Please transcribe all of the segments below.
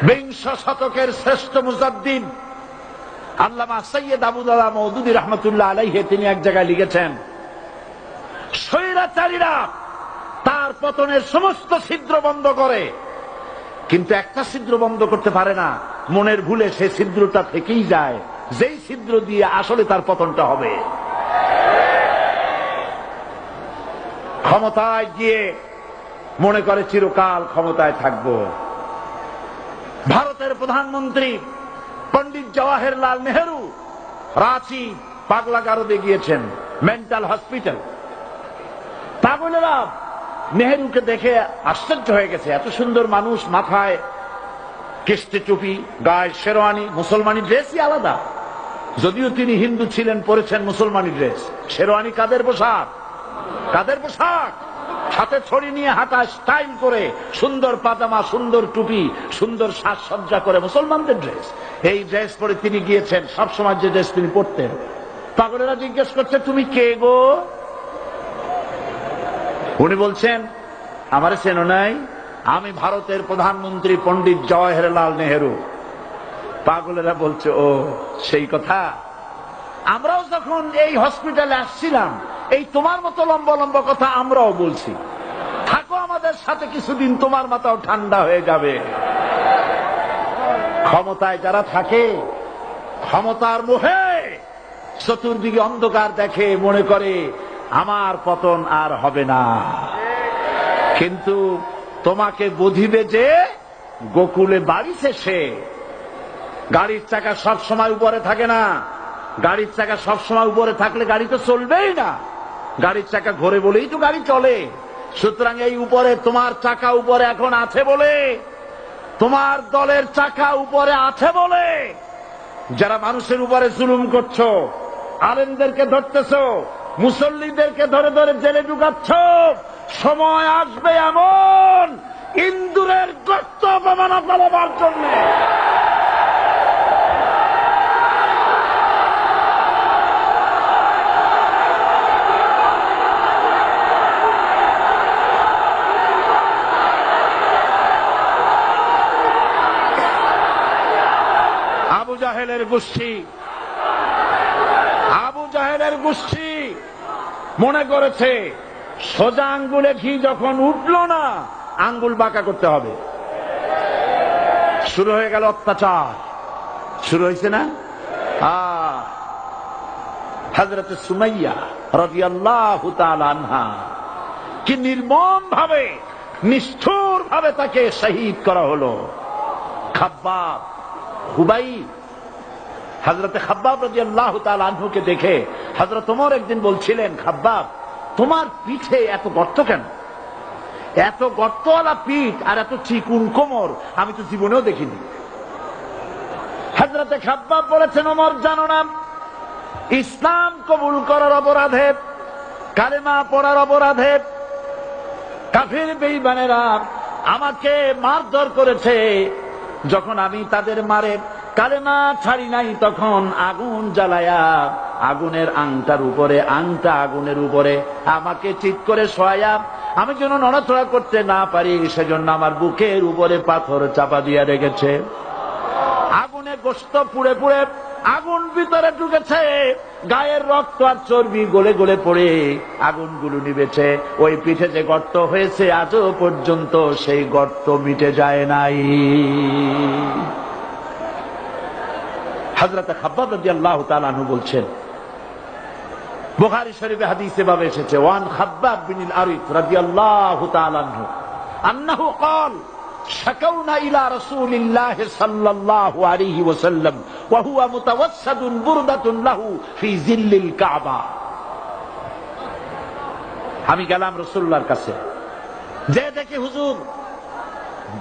বিংশ শতকের শ্রেষ্ঠ মুজাদ্দিদ আল্লামা সৈয়দ আবুদুল্লাহ মওদুদী রাহমাতুল্লাহ আলাইহি তিনি এক জায়গায় লিখেছেন, স্বৈরাচারীরা তার পতনের সমস্ত ছিদ্র বন্ধ করে, কিন্তু একটা ছিদ্র বন্ধ করতে পারে না, মনের ভুলে সেই ছিদ্রটা থেকেই যায়, যেই ছিদ্র দিয়ে আসলে তার পতনটা হবে। ক্ষমতায় গিয়ে মনে করে চিরকাল ক্ষমতায় থাকবো। ভারতের প্রধানমন্ত্রী পণ্ডিত জওয়াহরলাল নেহেরু রাঁচি পাগলাগারদে গিয়েছেন, মেন্টাল হসপিটাল। পাগলেরা নেহেরুকে দেখে আশ্চর্য হয়ে গেছে, এত সুন্দর মানুষ, মাথায় কিস্তি টুপি, গায়ে শেরওয়ানি, মুসলমানি ড্রেসই আলাদা, যদিও তিনি হিন্দু ছিলেন, পরেছেন মুসলমানি ড্রেস। শেরওয়ানি কাদের পোশাক? কাদের পোশাক? হাতে ছড়ি নিয়ে হাঁটা স্টাইল করে, সুন্দর পাজামা, সুন্দর টুপি, সুন্দর সাজসজ্জা করে, মুসলমানদের ড্রেস। এই ড্রেস পরে তিনি গিয়েছেন, সবসময় যে ড্রেস তিনি পরতেন। পাগলেরা জিজ্ঞেস করছে, তুমি কে গো? উনি বলছেন, আমারে চেনো নাই? আমি ভারতের প্রধানমন্ত্রী পণ্ডিত জওয়াহরলাল নেহেরু। পাগলেরা বলছে, ও সেই কথা। আমরাও যখন এই হসপিটালে আসছিলাম, এই তোমার মতো লম্বা লম্বা কথা আমরাও বলছি, থাকো আমাদের সাথে কিছুদিন, তোমার মাথাও ঠান্ডা হয়ে যাবে। ক্ষমতায় যারা থাকে, ক্ষমতার মোহে চতুর্দিকে অন্ধকার দেখে, মনে করে আমার পতন আর হবে না। কিন্তু তোমাকে বুঝিবে যে গোকুলে বাড়ি শেষে। গাড়ির চাকা সব সময় উপরে থাকে না, গাড়ির চাকা সব সময় উপরে থাকলে গাড়ি তো চলবেই না। গাড়ির চাকা ঘোরে বলেই তো গাড়ি চলে। সুতরাং এই উপরে তোমার চাকা উপরে এখন আছে বলে, তোমার দলের চাকা উপরে আছে বলে যারা মানুষের উপরে জুলুম করছো, আলেমদেরকে ধরতেছো, মুসল্লিদেরকে ধরে ধরে জেলে ঢুকাচ্ছ, সময় আসবে এমন ইন্দুরের গর্ত অপমানা পালাবার জন্য। আবু জাহেলের গোষ্ঠী মনে করেছে সোজা আঙ্গুলে ঘি যখন উঠল না, আঙ্গুল বাঁকা করতে হবে। শুরু হয়ে গেল অত্যাচার, শুরু হয়েছে না? হযরত সুমাইয়া রাদিয়াল্লাহু তাআলা আনহা কি নির্মম ভাবে, নিষ্ঠুর ভাবে তাকে শহীদ করা হলো। খাব্বাব, হুবাইব, হযরত খাব্বাব রাদিয়াল্লাহু তাআলা আনহুকে দেখে হযরত ওমর একদিন বলছিলেন, খাব্বাব তোমার পিঠে এত গর্ত কেন? এত গর্তওয়ালা পিঠ আর এত চিকুন কোমর আমি তো জীবনেও দেখিনি। হযরত খাব্বাব বলেছেন, ওমর জানো না, ইসলাম কবুল করার অপরাধে, কালেমা পড়ার অপরাধে কাফির বেঈমানেরা আমাকে মারধর করেছে। যখন আমি তাদের মারে কালেমা ছাড়ি নাই, তখন আগুন জ্বালায়া আগুনের আংটার উপরে, আংটা আগুনের উপরে আমাকে ঠিক করে শোয়ায়া, আমি যেন নড়াচড়া করতে না পারি সেজন্য আমার বুকের উপরে পাথর চাপা দিয়ে রেখেছে। আগুনে গোশত পুড়ে পুড়ে আগুন ভিতরে ঢুকেছে, গায়ের রক্ত আর চর্বি গলে গলে পড়ে আগুনগুলো নিবেছে। ওই পিঠে যে গর্ত হয়েছে আজও পর্যন্ত সেই গর্ত মিটে যায় নাই। হযরত খাব্বাব রাদিয়াল্লাহু তাআলা আনহু বলছেন, বুখারী শরীফে হাদিসে ভাবে এসেছে, ওয়ান খাব্বাব বিনুল আরিফ রাদিয়াল্লাহু তাআলা আনহু আন্নাহু ক্বাল শাকাউনা ইলা রাসূলিল্লাহ সাল্লাল্লাহু আলাইহি ওয়াসাল্লাম ওয়া হুয়া মুতাওয়াসসাদুন বুরদাতুন লাহু ফি জিল্লিল কাবা। আমি গেলাম রাসূলুল্লাহর কাছে, যে দেখি হুজুর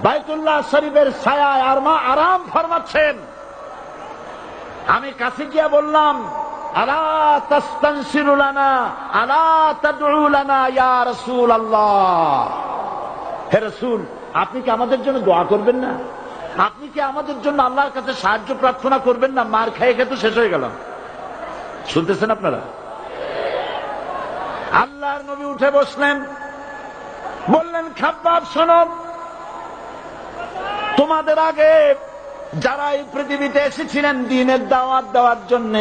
বাইতুল্লাহ শরীফের ছায়ায় আরাম ফরমাচ্ছেন। আমি কাছে গিয়ে বললাম, আলা তাস্তানসিরু লানা আলা তাদউ লানা ইয়া রাসূলুল্লাহ, হে রাসূল আপনি কি আমাদের জন্য দোয়া করবেন না? আপনি কি আমাদের জন্য আল্লাহর কাছে সাহায্য প্রার্থনা করবেন না? মার খেয়ে খেয়ে তো শেষ হয়ে গেলাম। শুনতেছেন আপনারা? আল্লাহর নবী উঠে বসলেন, বললেন, খাব্বাব শোনো, তোমাদের আগে যারা এই পৃথিবীতে এসেছিলেন দ্বীনের দাওয়াত দেওয়ার জন্য,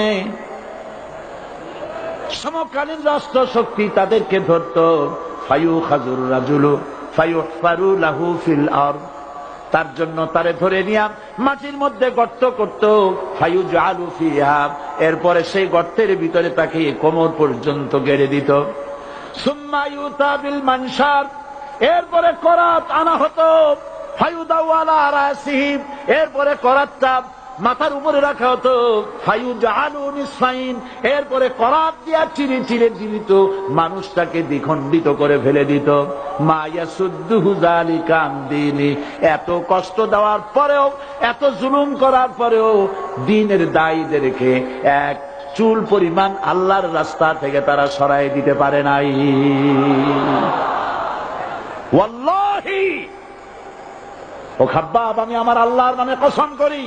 সমকালীন রাষ্ট্র শক্তি তাদেরকে ধরত, ফায়ুখাজুর রাজুলু ফায়ুহফারু লাহু ফিল আরদ, তার জন্য তারে ধরে নিয়া মাটির মধ্যে গর্ত করত, ফায়ুজআলু ফিহা, এরপরে সেই গর্তের ভিতরে তাকে কোমর পর্যন্ত গেড়ে দিত। সুম্মা ইউতা বিল মানশার, এরপরে করাত আনা হতো, ফায়ুদাউ আলা রাসিহি, এরপরে করাতটা মাথার উপরে রাখা হতো, ফায়ুজআলু নিসফাইন, এরপরে করাত দিয়া চিরে চিরে দিত, মানুষটাকে দ্বিখণ্ডিত করে ফেলে দিত। মা ইয়াসুদ্দুহু যালিকা আন দীনি, এত কষ্ট দেওয়ার পরেও, এত জুলুম করার পরেও দ্বীনের দায়ীদেরকে এক চুল পরিমাণ আল্লাহর রাস্তা থেকে তারা সরাই দিতে পারে নাই। ওয়াল্লাহি, ও খাব্বাব, আমি আমার আল্লাহর নামে কসম করি।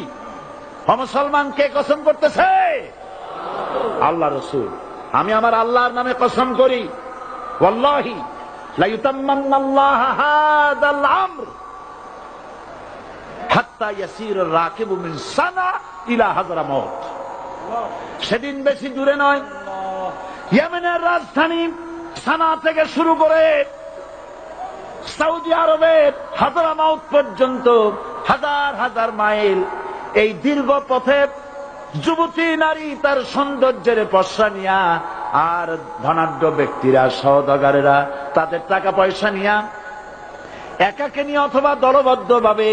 মুসলমান কে কসম করতেছে? আল্লাহ রাসূল। আমি আমার আল্লাহর নামে কসম করি, ওয়াল্লাহি লা ইউতাম্মান্নাল্লাহু হাযাল আমর হাত্তা ইয়াসিরুর রাকিবু মিন সানা ইলা হাযরামাউত। সেদিন বেশি দূরে নয়, ইয়েমেনের রাজধানী সানা থেকে শুরু করে সৌদি আরবের হাযরামাউত পর্যন্ত হাজার হাজার মাইল, এই দীর্ঘ পথে যুবতী নারী তার সৌন্দর্যের পশ্চা নিয়া, আর ধনাঢ্য ব্যক্তিরা, সওদাগরেরা তাদের টাকা পয়সা নিয়া একাকে নিয়ে অথবা দলবদ্ধ ভাবে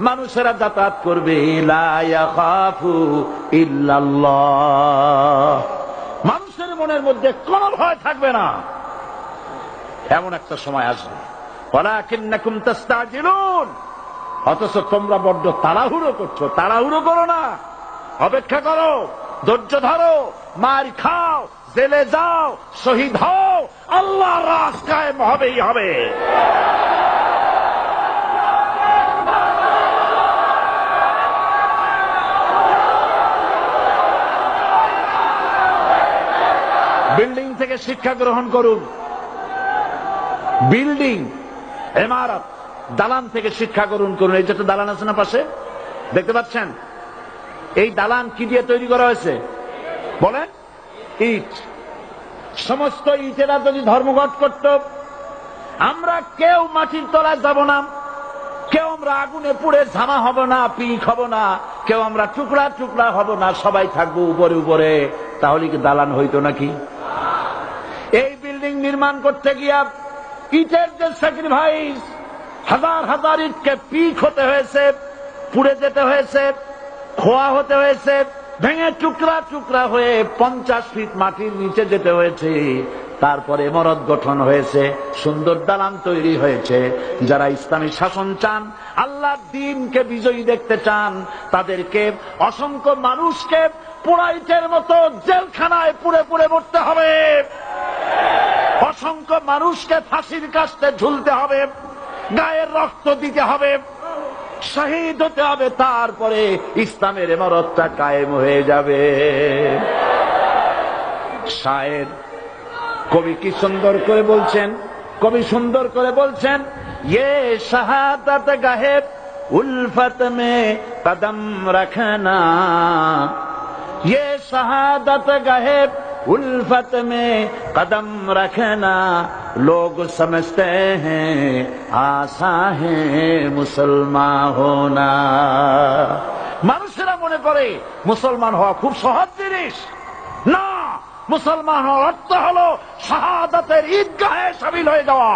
মানুষেরা যাতায়াত করবে। লা ইয়াখাফু ইল্লাল্লাহ, মানুষের মনের মধ্যে কোনো ভয় থাকবে না। এমন একটা সময় আসবে, ওয়ালাকিন্নাকুম তাস্তাজিলুন, অথচ তোমরা বড্ড তাড়াহুড়ো করছো। তাড়াহুড়ো করো না, অপেক্ষা করো, ধৈর্য ধরো, মার খাও, জেলে যাও, শহীদ হও, আল্লাহর রাজ কায়েম হবেই হবে। বিল্ডিং থেকে শিক্ষা গ্রহণ করুন। বিল্ডিং, ইমারত, দালান থেকে শিক্ষা গ্রহণ করুন। এই যে একটা দালান আছে না পাশে, দেখতে পাচ্ছেন? এই দালান কি দিয়ে তৈরি করা হয়েছে বলেন? ইট। সমস্ত ইটেরা যদি ধর্মঘট করত, আমরা কেউ মাটির তলায় যাব না, কেউ আমরা আগুনে পুড়ে ঝামা হব না, পিক হব না, কেউ আমরা টুকরা টুকরা হব না, সবাই থাকবো উপরে উপরে, তাহলে কি দালান হইতো নাকি? এই বিল্ডিং নির্মাণ করতে গিয়া ইটের যে স্যাক্রিফাইস, হাজার হাজার ইটকে পিক হতে হয়েছে, পুড়ে যেতে হয়েছে, খোয়া হতে হয়েছে, ভেঙে টুকরা টুকরা হয়ে 50 ফিট মাটির নিচে যেতে হয়েছে, তারপরে ইমারত গঠন হয়েছে, সুন্দর দালান তৈরি হয়েছে। যারা ইসলামী শাসন চান, আল্লাহর দ্বীনকে বিজয়ী দেখতে চান, তাদেরকে অসংখ্য মানুষকে পোড়াইটের মতো জেলখানায় পুড়ে পুড়ে মরতে হবে, অসংখ্য মানুষকে ফাঁসির কাস্তে ঝুলতে হবে, গায়ের রক্ত দিতে হবে, শহীদ হতে হবে, তারপরে ইসলামের ইমারতটা কায়েম হয়ে যাবে। শায়ের, কবি কি সুন্দর করে বলছেন, কবি সুন্দর করে বলছেন, ये शहादत गाहे उल्फत में कदम रखना, ये शहादत गाहे उल्फत में कदम रखना, लोग समझते हैं आसा है मुसलमान होना। মানুষেরা মনে করে মুসলমান হওয়া খুব সহজ জিনিস। না, মুসলমান হওয়ার অর্থ হলো শাহাদাতের ঈদগাহে শামিল হয়ে যাওয়া।